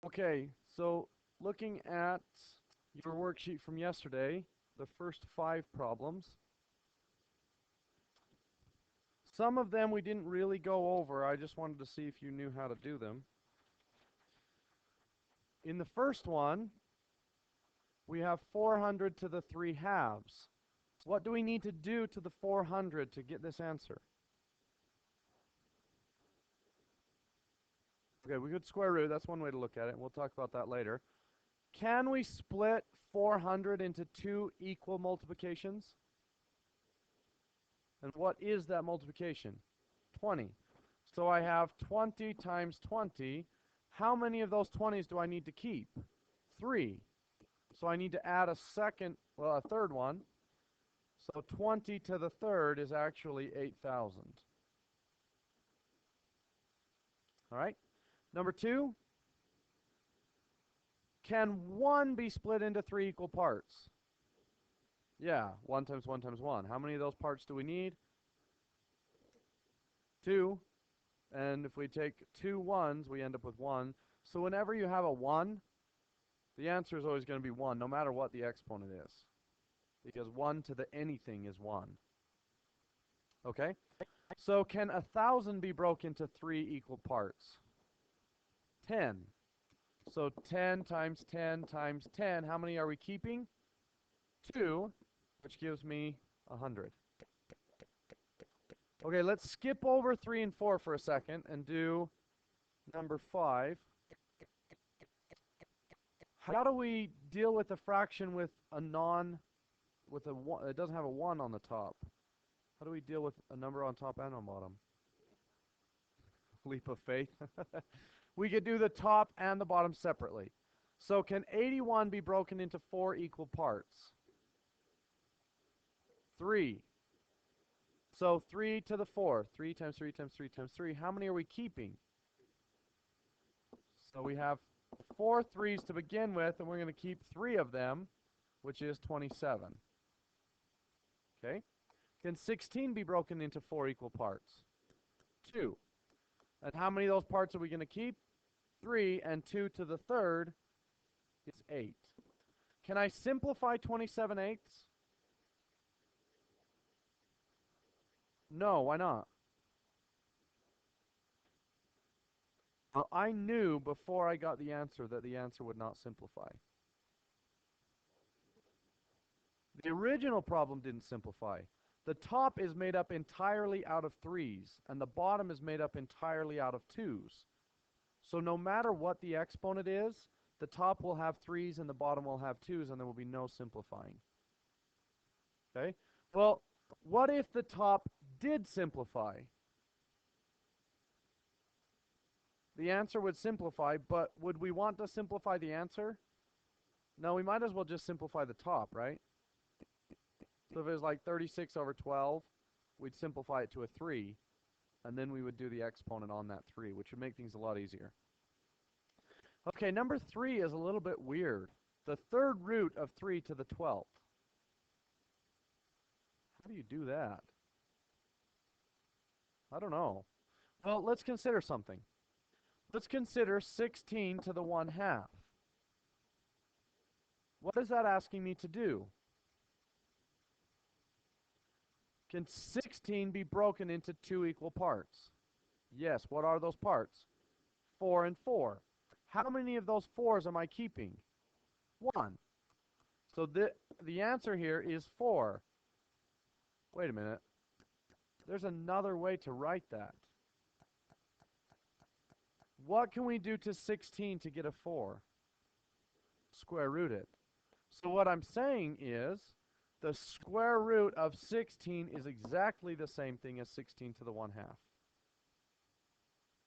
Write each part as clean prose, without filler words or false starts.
Okay, so looking at your worksheet from yesterday, the first 5 problems. Some of them we didn't really go over. I just wanted to see if you knew how to do them. In the first one, we have 400 to the 3 halves. What do we need to do to the 400 to get this answer? Okay, we could square root. That's one way to look at it. We'll talk about that later. Can we split 400 into 2 equal multiplications? And what is that multiplication? 20. So I have 20 times 20. How many of those 20s do I need to keep? 3. So I need to add a third one. So 20 to the third is actually 8,000. All right. Number 2. Can 1 be split into 3 equal parts? Yeah, 1 times 1 times 1. How many of those parts do we need? 2. And if we take 2 1s, we end up with 1. So whenever you have a 1, the answer is always going to be 1, no matter what the exponent is. Because 1 to the anything is 1. Okay? So can 1,000 be broken into 3 equal parts? 10. So 10 times 10 times 10, how many are we keeping? 2, which gives me 100. Okay, let's skip over 3 and 4 for a second and do number 5. How do we deal with a fraction with a one, it doesn't have a 1 on the top? How do we deal with a number on top and on bottom? Leap of faith. We could do the top and the bottom separately. So can 81 be broken into 4 equal parts? 3. So 3 to the 4. 3 times 3 times 3 times 3. How many are we keeping? So we have 4 3s to begin with, and we're going to keep 3 of them, which is 27. Okay? Can 16 be broken into 4 equal parts? 2. And how many of those parts are we going to keep? 3, and 2 to the third is 8. Can I simplify 27/8? No, why not? Well, I knew before I got the answer that the answer would not simplify. The original problem didn't simplify. The top is made up entirely out of 3s, and the bottom is made up entirely out of 2s. So no matter what the exponent is, the top will have 3s and the bottom will have 2s, and there will be no simplifying. Okay? Well, what if the top did simplify? The answer would simplify, but would we want to simplify the answer? No, we might as well just simplify the top, right? So if it was like 36 over 12, we'd simplify it to a 3, and then we would do the exponent on that 3, which would make things a lot easier. Okay, number 3 is a little bit weird. The third root of 3 to the 12th. How do you do that? I don't know. Well, let's consider something. Let's consider 16 to the 1/2. What is that asking me to do? Can 16 be broken into 2 equal parts? Yes, what are those parts? 4 and 4. How many of those 4s am I keeping? 1. So the answer here is 4. Wait a minute. There's another way to write that. What can we do to 16 to get a 4? Square root it. So what I'm saying is the square root of 16 is exactly the same thing as 16 to the 1/2.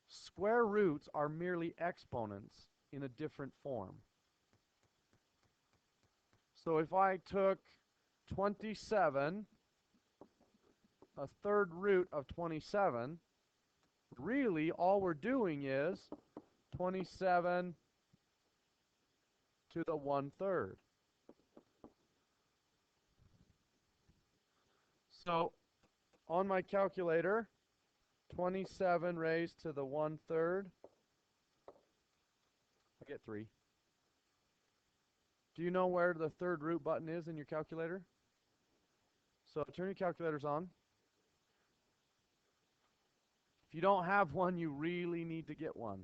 Square roots are merely exponents in a different form. So if I took 27, a third root of 27, really all we're doing is 27 to the 1/3. So on my calculator, 27 raised to the 1/3. I get 3. Do you know where the third root button is in your calculator? So turn your calculators on. If you don't have one, you really need to get one.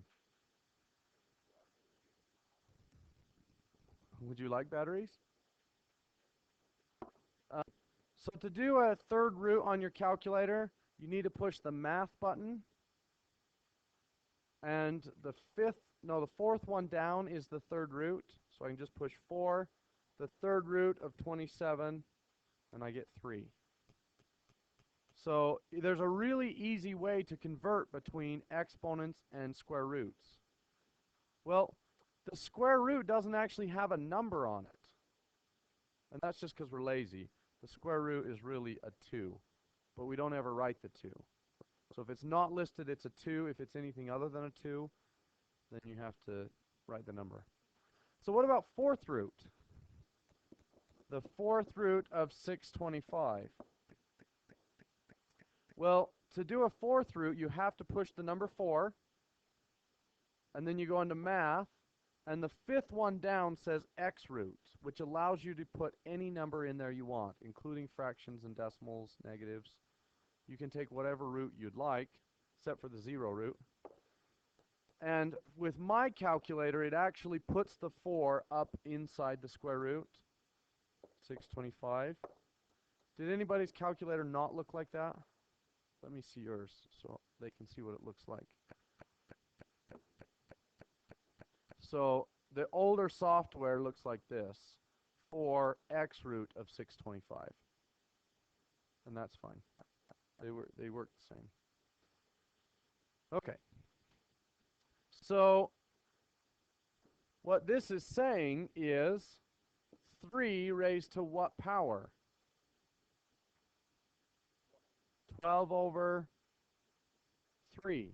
Would you like batteries? So to do a third root on your calculator, you need to push the math button. And the fourth one down is the third root. So I can just push 4, the third root of 27, and I get 3. So there's a really easy way to convert between exponents and square roots. Well, the square root doesn't actually have a number on it. And that's just because we're lazy. The square root is really a 2. But we don't ever write the 2. So if it's not listed, it's a 2. If it's anything other than a 2, then you have to write the number. So what about fourth root? The fourth root of 625. Well, to do a fourth root, you have to push the number 4, and then you go into math, and the fifth one down says x root, which allows you to put any number in there you want, including fractions and decimals, negatives. You can take whatever root you'd like, except for the 0 root. And with my calculator, it actually puts the 4 up inside the square root, 625. Did anybody's calculator not look like that? Let me see yours so they can see what it looks like. So the older software looks like this, 4x root of 625. And that's fine. They work the same. Okay. So what this is saying is 3 raised to what power? 12 over 3.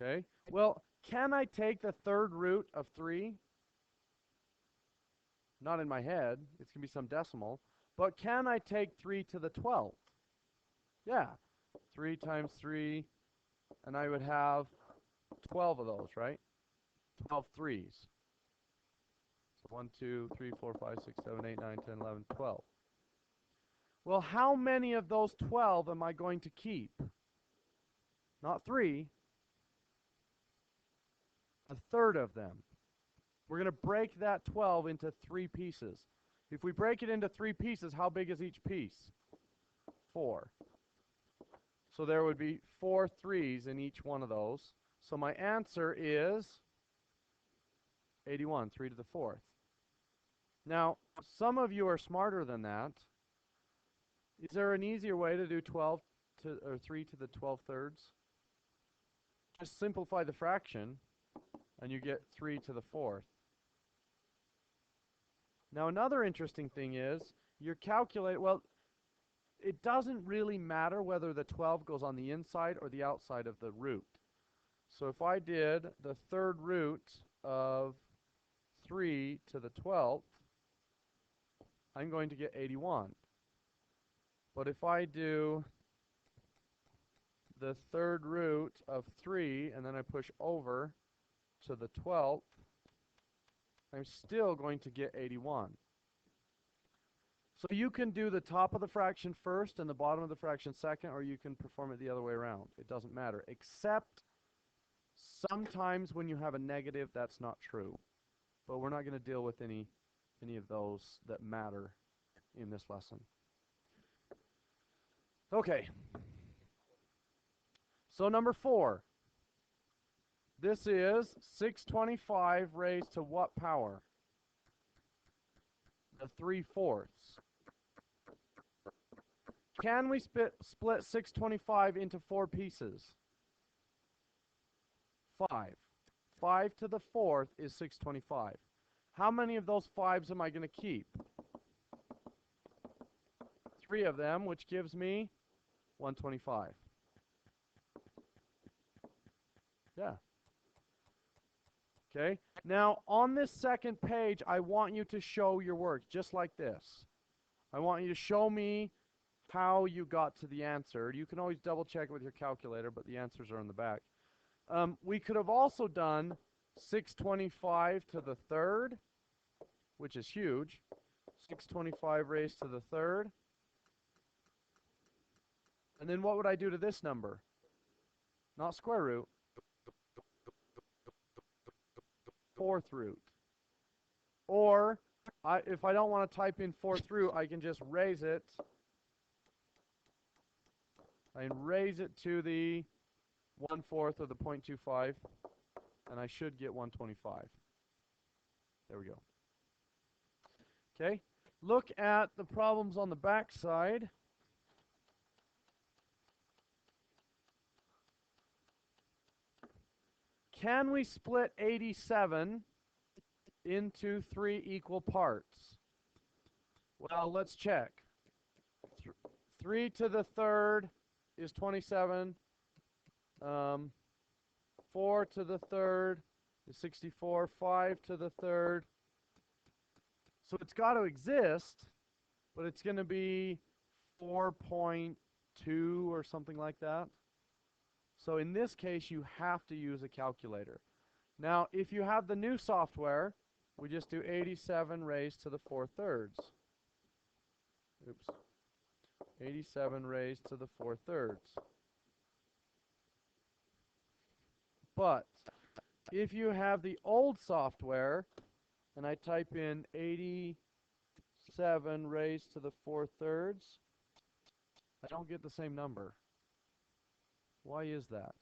Okay. Well, can I take the third root of 3? Not in my head. It's going to be some decimal. But can I take 3 to the 12th? Yeah. 3 times 3, and I would have 12 of those, right? 12 threes. So 1, 2, 3, 4, 5, 6, 7, 8, 9, 10, 11, 12. Well, how many of those 12 am I going to keep? Not 3. A third of them. We're going to break that 12 into 3 pieces. If we break it into 3 pieces, how big is each piece? 4. So there would be 4 3s in each one of those. So my answer is 81, 3 to the 4th. Now, some of you are smarter than that. Is there an easier way to do 12 to, or 3 to the 12 thirds? Just simplify the fraction, and you get 3 to the 4th. Now, another interesting thing is, your calculator, well, it doesn't really matter whether the 12 goes on the inside or the outside of the root. So if I did the third root of 3 to the 12th, I'm going to get 81. But if I do the third root of 3, and then I push over to the 12th, I'm still going to get 81. So you can do the top of the fraction first and the bottom of the fraction second, or you can perform it the other way around. It doesn't matter, except sometimes when you have a negative, that's not true. But we're not going to deal with any of those that matter in this lesson. Okay. So number 4. This is 625 raised to what power? The 3/4. Can we split 625 into 4 pieces? 5. 5 to the 4th is 625. How many of those 5s am I going to keep? 3 of them, which gives me 125. Yeah. Okay. Now, on this second page, I want you to show your work just like this. I want you to show me how you got to the answer. You can always double check it with your calculator, but the answers are in the back. We could have also done 625 to the third, which is huge. 625 raised to the third. And then what would I do to this number? Not square root. Fourth root. Or, if I don't want to type in fourth root, I can just raise it. I can raise it to the 1/4 of the 0.25, and I should get 125. There we go. Okay, look at the problems on the back side. Can we split 87 into 3 equal parts? Well, let's check. 3 to the third is 27. 4 to the third is 64. 5 to the third. So it's got to exist, but it's going to be 4.2 or something like that. So in this case, you have to use a calculator. Now, if you have the new software, we just do 87 raised to the 4/3. Oops. 87 raised to the 4/3. But if you have the old software, and I type in 87 raised to the 4/3, I don't get the same number. Why is that?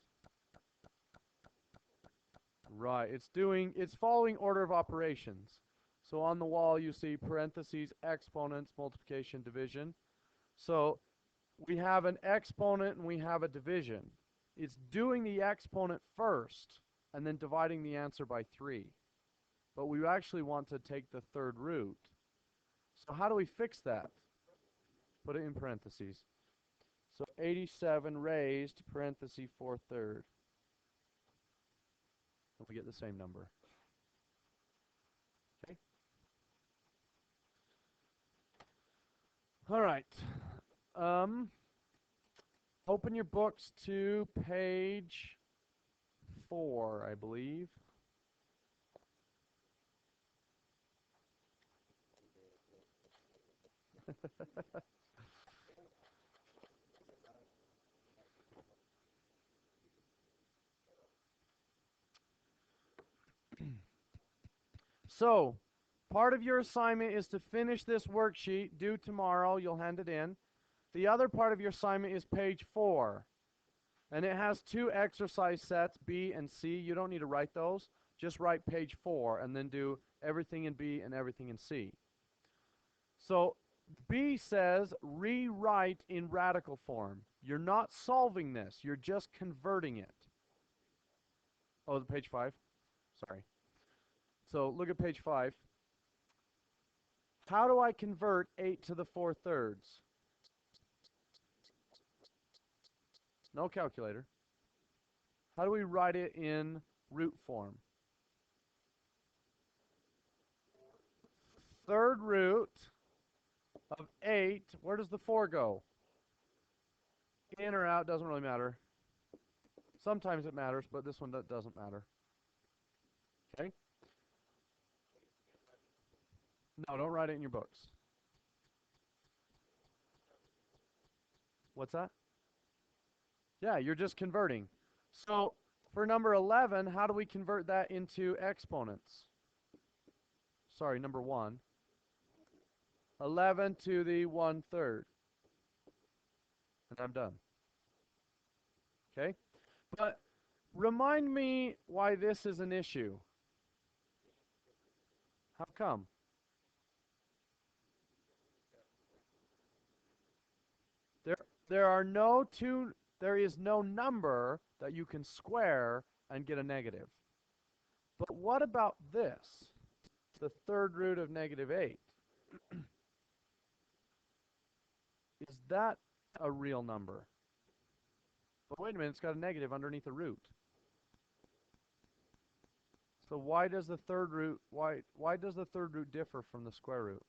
Right, it's following order of operations. So on the wall you see parentheses, exponents, multiplication, division. So we have an exponent and we have a division. It's doing the exponent first and then dividing the answer by 3. But we actually want to take the third root. So how do we fix that? Put it in parentheses. So 87 raised, parenthesis 4/3. And we get the same number. Okay. All right. Open your books to page 4, I believe. So, part of your assignment is to finish this worksheet, due tomorrow, you'll hand it in. The other part of your assignment is page 4. And it has 2 exercise sets, B and C. You don't need to write those. Just write page 4 and then do everything in B and everything in C. So, B says rewrite in radical form. You're not solving this. You're just converting it. Oh, page 5. Sorry. So look at page 5. How do I convert 8 to the 4/3? No calculator. How do we write it in root form? Third root of 8. Where does the 4 go? In or out, doesn't really matter. Sometimes it matters, but this one doesn't matter. Okay? No, don't write it in your books. What's that? Yeah, you're just converting. So for number 11, how do we convert that into exponents? Sorry, number 1. 11 to the 1/3. And I'm done. Okay? But remind me why this is an issue. How come? There is no number that you can square and get a negative. But what about this? The third root of -8. Is that a real number? But wait a minute, it's got a negative underneath the root. So why does the third root does the third root differ from the square root?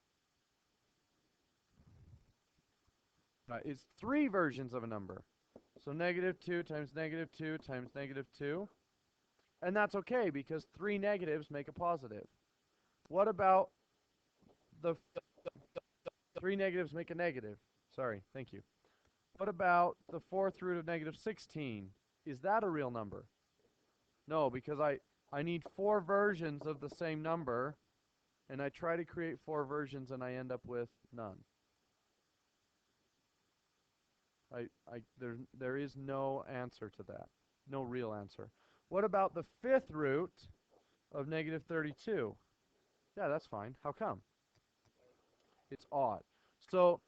It's three versions of a number. So -2 times -2 times -2. And that's okay because three negatives make a positive. What about the three negatives make a negative? Sorry, thank you. What about the fourth root of -16? Is that a real number? No, because I need four versions of the same number, and I try to create four versions, and I end up with none. There is no answer to that. No real answer. What about the fifth root of -32? Yeah, that's fine. How come? It's odd. So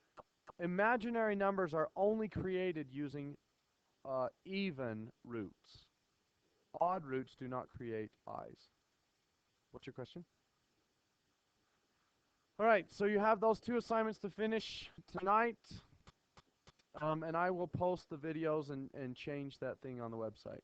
imaginary numbers are only created using even roots. Odd roots do not create i's. What's your question? All right, so you have those two assignments to finish tonight, and I will post the videos and change that thing on the website.